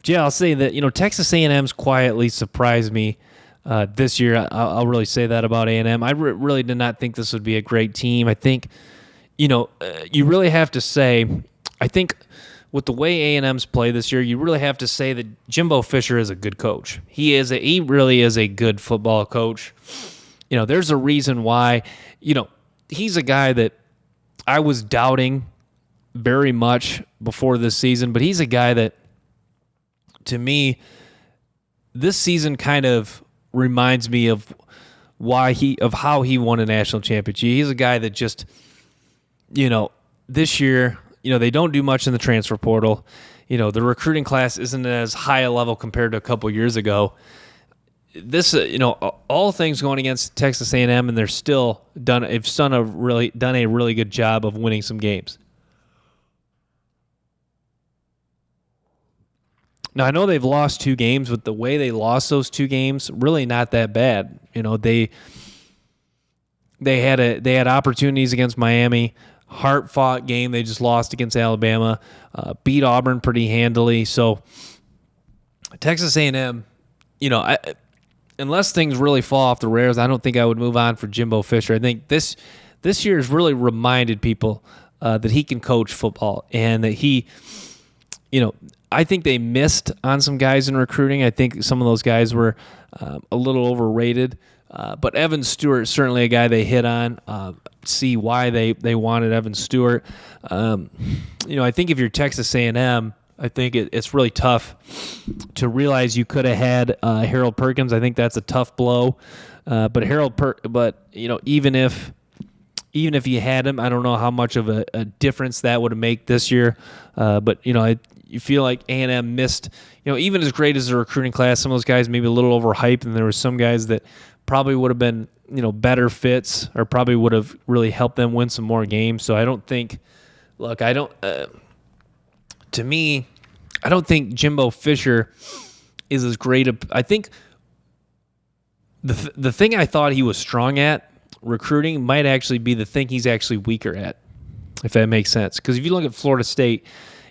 Yeah, I'll say that, Texas A&M's quietly surprised me this year. I'll really say that about A&M. I really did not think this would be a great team. I think, you really have to say, I think with the way A&M's play this year, you really have to say that Jimbo Fisher is a good coach. He really is a good football coach. There's a reason why, he's a guy that I was doubting very much before this season, but he's a guy that, to me, this season kind of reminds me of how he won a national championship. He's a guy that just, this year, they don't do much in the transfer portal. The recruiting class isn't as high a level compared to a couple years ago. This, all things going against Texas A&M, and they're still done a really good job of winning some games. Now, I know they've lost 2 games, but the way they lost those 2 games, really not that bad. They had opportunities against Miami, hard-fought game. They just lost against Alabama, beat Auburn pretty handily. So Texas A&M, unless things really fall off the rails, I don't think I would move on for Jimbo Fisher. I think this year has really reminded people that he can coach football and that he, I think they missed on some guys in recruiting. I think some of those guys were a little overrated. But Evan Stewart is certainly a guy they hit on. See why they wanted Evan Stewart. I think if you're Texas A&M, I think it's really tough to realize you could have had Harold Perkins. I think that's a tough blow. But even if you had him, I don't know how much of a difference that would make this year. But you feel like A&M missed, even as great as the recruiting class, some of those guys maybe a little overhyped, and there were some guys that probably would have been, better fits or probably would have really helped them win some more games. So I don't think, to me, I don't think Jimbo Fisher is as great. I think the thing I thought he was strong at, recruiting, might actually be the thing he's actually weaker at, if that makes sense. Because if you look at Florida State,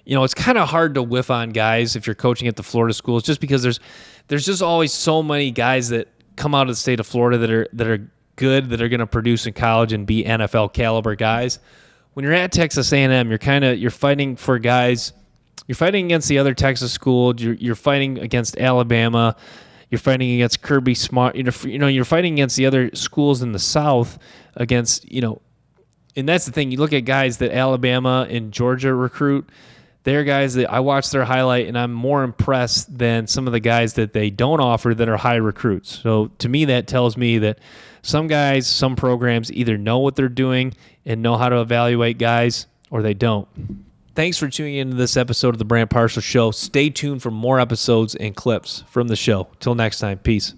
it's kind of hard to whiff on guys if you're coaching at the Florida schools, just because there's just always so many guys that come out of the state of Florida that are good, that are going to produce in college and be NFL caliber guys. When you're at Texas A&M, you're fighting for guys. You're fighting against the other Texas schools. You're fighting against Alabama. You're fighting against Kirby Smart. You're fighting against the other schools in the South against, and that's the thing. You look at guys that Alabama and Georgia recruit. They're guys that I watch their highlight, and I'm more impressed than some of the guys that they don't offer that are high recruits. So to me, that tells me that some guys, some programs either know what they're doing and know how to evaluate guys, or they don't. Thanks for tuning into this episode of the Brant Parcell Show. Stay tuned for more episodes and clips from the show. Till next time, peace.